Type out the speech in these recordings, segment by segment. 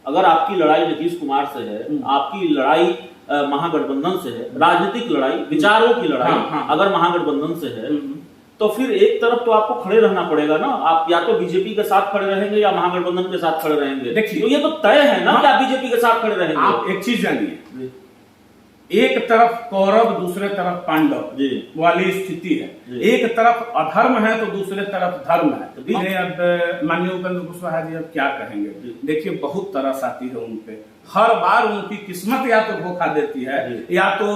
अगर आपकी लड़ाई नीतीश कुमार से है, आपकी लड़ाई महागठबंधन से है, राजनीतिक लड़ाई, विचारों की लड़ाई अगर महागठबंधन से है, तो फिर एक तरफ तो आपको खड़े रहना पड़ेगा ना। आप या तो बीजेपी के साथ खड़े रहेंगे या महागठबंधन के साथ खड़े रहेंगे। देखिए, तो ये तो तय है ना कि आप बीजेपी के साथ खड़े रहेंगे। आप एक चीज जानिए, एक तरफ कौरव दूसरे तरफ पांडव वाली स्थिति है। एक तरफ अधर्म है तो दूसरे तरफ धर्म है। अब माननीय उपेंद्र कुशवाहा जी अब क्या कहेंगे। देखिए, बहुत तरस आती है उनपे। हर बार उनकी किस्मत या तो धोखा देती है, या तो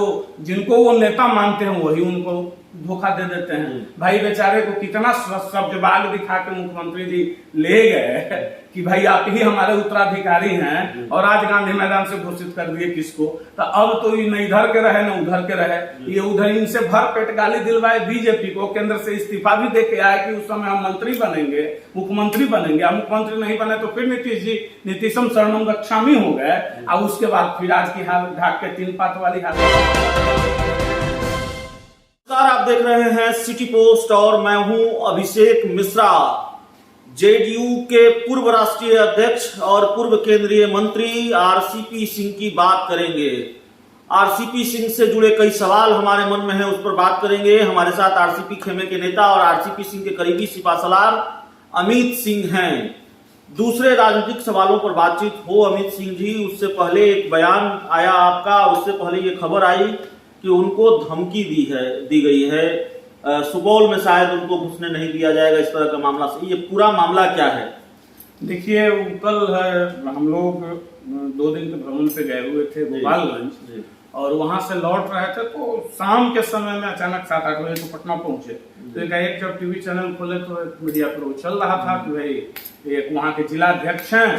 जिनको वो नेता मानते हैं वही उनको धोखा दे देते हैं। भाई बेचारे को कितना सब्जबाग दिखा के मुख्यमंत्री जी ले गए कि भाई आप ही हमारे उत्तराधिकारी हैं, और आज गांधी मैदान से घोषित कर दिए किसको। तो अब तो ये न इधर के रहे न उधर के रहे, ये उधर इनसे भर पेट गाली दिलवाए बीजेपी को। केंद्र से इस्तीफा भी दे के आए कि उस समय हम मंत्री बनेंगे, मुख्यमंत्री बनेंगे। अब मुख्यमंत्री नहीं बने तो फिर नीतीश जी नीतीशम शरणम गच्छामी हो गए, और उसके बाद फिर आज की हाल ढाक के तीन पात वाली हाल। आप देख रहे हैं सिटी पोस्ट और मैं हूं अभिषेक मिश्रा। जेडीयू के पूर्व राष्ट्रीय अध्यक्ष और पूर्व केंद्रीय मंत्री आरसीपी सिंह की बात करेंगे। आरसीपी सिंह से जुड़े कई सवाल हमारे मन में हैं, उस पर बात करेंगे। हमारे साथ आरसीपी खेमे के नेता और आरसीपी सिंह के करीबी सिपासलार अमित सिंह हैं। दूसरे राजनीतिक सवालों पर बातचीत हो अमित सिंह जी, उससे पहले एक बयान आया आपका, उससे पहले ये खबर आई कि उनको धमकी दी गई है। सुपौल में शायद उनको घुसने नहीं दिया जाएगा, इस तरह का मामला से। ये पूरा मामला क्या है? देखिए, कल हम लोग 2 दिन के भ्रमण पे गए हुए थे गोपालगंज, और वहां से लौट रहे थे तो शाम के समय में अचानक 7-8 बजे तो पटना पहुंचे। तो एक जब टीवी चैनल खोले तो एक मीडिया पर वो चल रहा था कि भाई एक वहाँ के जिला अध्यक्ष हैं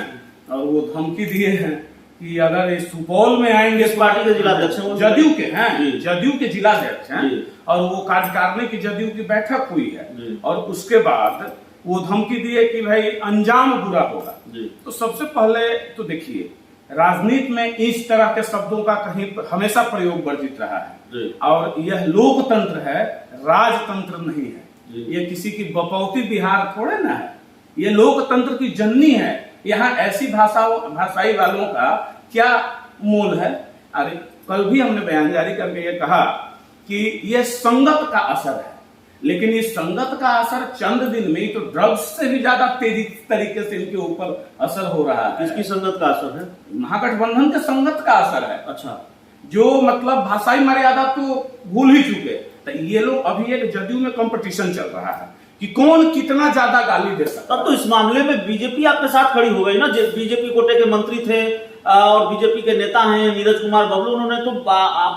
और वो धमकी दिए हैं कि अगर इस सुपौल में आएंगे। इस पार्टी के जिलाध्यक्ष हैं, जदयू के हैं, जदयू के जिलाध्यक्ष हैं, और वो कार्यकारिणी की जदयू की बैठक हुई है, और उसके बाद वो धमकी दिए कि भाई अंजाम बुरा होगा। तो सबसे पहले तो देखिए, राजनीति में इस तरह के शब्दों का कहीं हमेशा प्रयोग वर्जित रहा है, और यह लोकतंत्र है, राजतंत्र नहीं है। ये किसी की बपौती बिहार थोड़े ना है, ये लोकतंत्र की जननी है। यहाँ ऐसी भाषाई वालों का क्या मोल है। अरे कल भी हमने बयान जारी करके ये कहा कि यह संगत का असर है, लेकिन इस संगत का असर चंद दिन में ही तो ड्रग्स से भी ज्यादा तेजी तरीके से इनके ऊपर असर हो रहा है। किसकी संगत का असर है? महागठबंधन के संगत का असर है। अच्छा, जो मतलब भाषाई मर्यादा तो भूल ही चुके। तो ये लोग अभी एक जदयू में कंपटीशन चल रहा है कि कौन कितना ज्यादा गाली दे सकता। तब तो इस मामले में बीजेपी आपके साथ खड़ी हो गई ना। बीजेपी कोटे के मंत्री थे और बीजेपी के नेता हैं नीरज कुमार बबलू, उन्होंने तो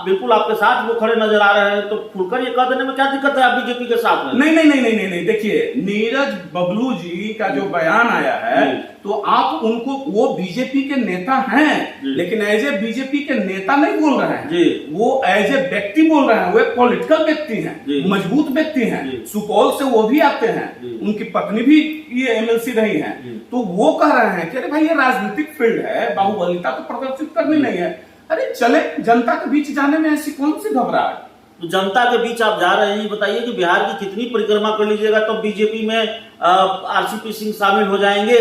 बिल्कुल आपके साथ वो खड़े नजर आ रहे हैं। तो खुलकर ये कह देने में क्या दिक्कत है आप बीजेपी के साथ में? नहीं। देखिए, नीरज बबलू जी का जो बयान आया है, तो आप उनको, वो बीजेपी के नेता हैं, लेकिन एज ए बीजेपी के नेता नहीं बोल रहे हैं, वो एज ए व्यक्ति बोल रहे हैं। वो एक पॉलिटिकल व्यक्ति हैं, मजबूत व्यक्ति हैं, सुपौल से वो भी आते हैं, उनकी पत्नी भी ये एमएलसी रही है। तो वो कह रहे हैं कि अरे भाई ये राजनीतिक फील्ड है, बाहुबलिता तो प्रदर्शित करनी नहीं है। अरे चले, जनता के बीच जाने में ऐसी कौन सी घबराहट। तो जनता के बीच आप जा रहे हैं, ये बताइए कि बिहार की कितनी परिक्रमा कर लीजिएगा तो बीजेपी में आरसीपी सिंह शामिल हो जाएंगे?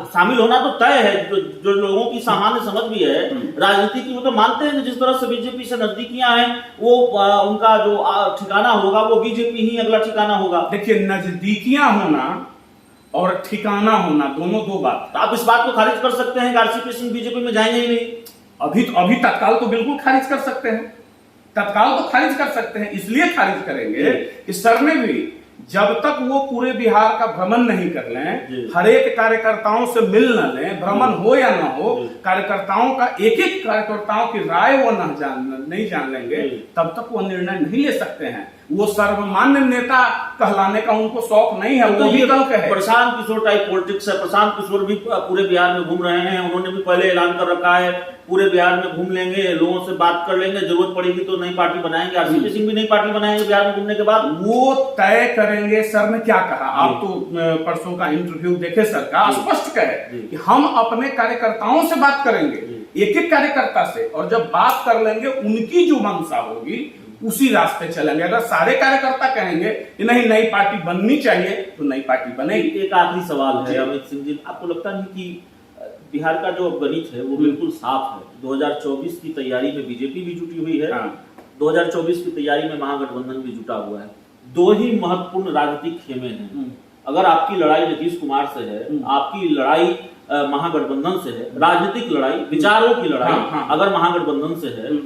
शामिल होना तो तय है। जो लोगों की सामान्य समझ भी है राजनीति की, वो तो मानते हैं कि जिस तरह से बीजेपी से नजदीकियां हैं, वो उनका जो ठिकाना होगा वो बीजेपी ही अगला ठिकाना होगा। देखिए, नजदीकियां होना और ठिकाना होना दोनों दो बात। तो आप इस बात को खारिज कर सकते हैं कि आरसीपी सिंह बीजेपी में जाएंगे ही नहीं? अभी तत्काल तो बिल्कुल खारिज कर सकते हैं, तत्काल तो खारिज कर सकते हैं। इसलिए खारिज करेंगे कि सर ने भी जब तक वो पूरे बिहार का भ्रमण नहीं कर लें, हर एक कार्यकर्ताओं से मिल न लें, भ्रमण हो या न हो, कार्यकर्ताओं का एक एक कार्यकर्ताओं की राय वो नहीं जान लेंगे, तब तक वो निर्णय नहीं ले सकते हैं। वो सर्वमान्य नेता कहलाने का उनको शौक नहीं है। वो भी प्रशांत किशोर टाइप पॉलिटिक्स है। प्रशांत किशोर भी पूरे बिहार में घूम रहे हैं, उन्होंने भी पहले ऐलान कर रखा है पूरे बिहार में घूम लेंगे, लोगों से बात कर लेंगे, जरूरत पड़ेगी तो नई पार्टी बनाएंगे। आरसीपी सिंह भी नई पार्टी बनाएंगे बिहार में घूमने के बाद। वो तय करेंगे। सर ने क्या कहा, आप तो परसों का इंटरव्यू देखे, सर का स्पष्ट कहे कि हम अपने कार्यकर्ताओं से बात करेंगे, एक एक कार्यकर्ता से, और जब बात कर लेंगे उनकी जो मंशा होगी उसी रास्ते चलेंगे। अगर सारे कार्यकर्ता कहेंगे कि नहीं नई पार्टी बननी चाहिए तो नई पार्टी बनेगी। एक आखिरी सवाल है अमित सिंह जी, आपको लगता नहीं कि बिहार का जो गणित है वो बिल्कुल साफ है। 2024 की तैयारी में बीजेपी भी जुटी हुई है, 2024 की तैयारी में महागठबंधन भी जुटा हुआ है। दो ही महत्वपूर्ण राजनीतिक खेमे हैं। अगर आपकी लड़ाई नीतीश कुमार से है, आपकी लड़ाई महागठबंधन से है, राजनीतिक लड़ाई, विचारों की लड़ाई अगर महागठबंधन से है,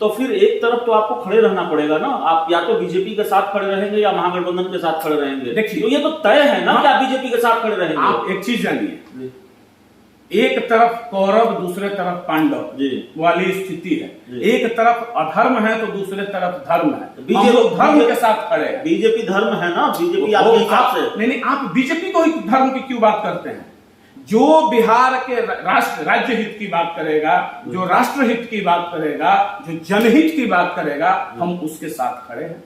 तो फिर एक तरफ तो आपको खड़े रहना पड़ेगा ना। आप या तो बीजेपी के साथ खड़े रहेंगे या महागठबंधन के साथ खड़े रहेंगे। देखिए, तो ये तो तय है ना कि आप बीजेपी के साथ खड़े रहेंगे। आप एक चीज जानिए, एक तरफ कौरव दूसरे तरफ पांडव वाली स्थिति है। एक तरफ अधर्म है तो दूसरे तरफ धर्म है। हम लोग धर्म के साथ खड़े हैं। बीजेपी धर्म है ना, बीजेपी आपके हिसाब से। नहीं, आप बीजेपी को ही धर्म की क्यों बात करते हैं? जो बिहार के राज्य हित की बात करेगा, जो राष्ट्र हित की बात करेगा, जो जनहित की बात करेगा, हम उसके साथ खड़े हैं,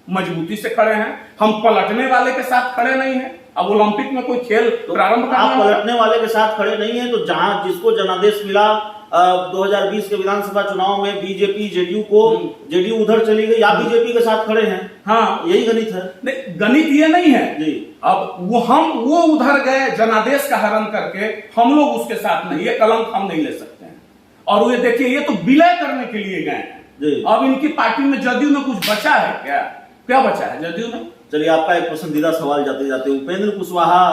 मजबूती से खड़े हैं। हम पलटने वाले के साथ खड़े नहीं हैं। अब ओलंपिक में कोई खेल प्रारंभ करना, आप पलटने वाले के साथ खड़े नहीं है, तो जहां जिसको जनादेश मिला 2020 के विधानसभा चुनाव में बीजेपी जेडीयू उधर चली गई, आप बीजेपी के साथ खड़े हैं। हाँ, यही गणित है। नहीं, गणित ये नहीं है जी। अब वो उधर गए जनादेश का हरण करके, हम लोग उसके साथ नहीं, ये कलंक हम नहीं ले सकते हैं। और ये देखिए, ये तो विलय करने के लिए गए हैं। अब इनकी पार्टी में जदयू में कुछ बचा है क्या बचा है जदयू में? चलिए, आपका एक पसंदीदा सवाल जाते जाते, उपेंद्र कुशवाहा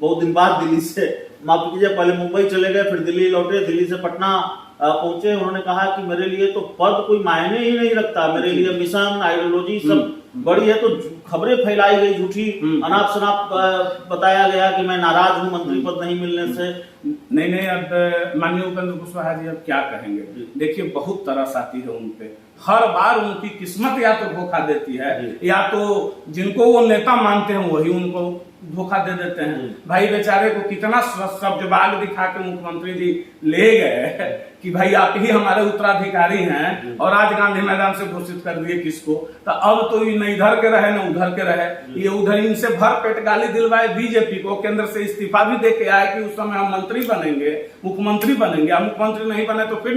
बहुत दिन बाद दिल्ली से, माफ कीजिए, पहले मुंबई चले गए, फिर दिल्ली लौटे, दिल्ली से पटना पहुंचे। उन्होंने कहा कि मेरे लिए तो पद कोई मायने ही नहीं रखता, मेरे लिए मिशन आइडियोलॉजी सब बड़ी है। तो खबरें फैलाई गई झूठी, अनाप शनाप बताया गया कि मैं नाराज हूं मंत्री पद नहीं मिलने से। नहीं, अब माननीय उपेंद्र कुशवाहा जी अब क्या कहेंगे? देखिए, बहुत तरस आती है उनपे। हर बार उनकी किस्मत या तो धोखा देती है, या तो जिनको वो नेता मानते हैं वही उनको धोखा दे देते हैं। भाई बेचारे को कितना सब्जबाग दिखा के मुख्यमंत्री जी ले गए कि भाई आप ही हमारे उत्तराधिकारी हैं, और आज गांधी मैदान से घोषित कर दिए किसको। तो अब तो ये न इधर के रहे न उधर के रहे, ये उधर इनसे भर पेट गाली दिलवाए बीजेपी को, केंद्र से इस्तीफा भी दे के आए कि उस समय हम मंत्री बनेंगे, मुख्यमंत्री बनेंगे। अब मुख्यमंत्री नहीं बने तो फिर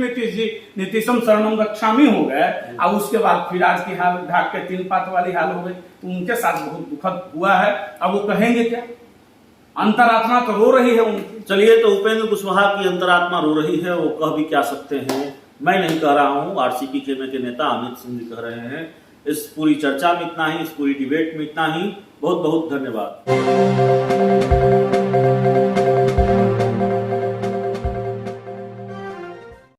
नीतीशम शरणम गच्छामी हो गए, और उसके बाद फिर आज की हाल ढाक के 3 पात वाली हाल हो गई। तो उनके साथ बहुत दुखद हुआ है। अब वो कहेंगे क्या? अंतरात्मा तो रो रही है उनकी। चलिए, तो उपेंद्र कुशवाहा की अंतरात्मा रो रही है, वो कह भी क्या सकते हैं। मैं नहीं कह रहा हूं, आरसीपी खेमे के नेता अमित सिंह जी कह रहे हैं। इस पूरी चर्चा में इतना ही, इस पूरी डिबेट में इतना ही। बहुत बहुत धन्यवाद।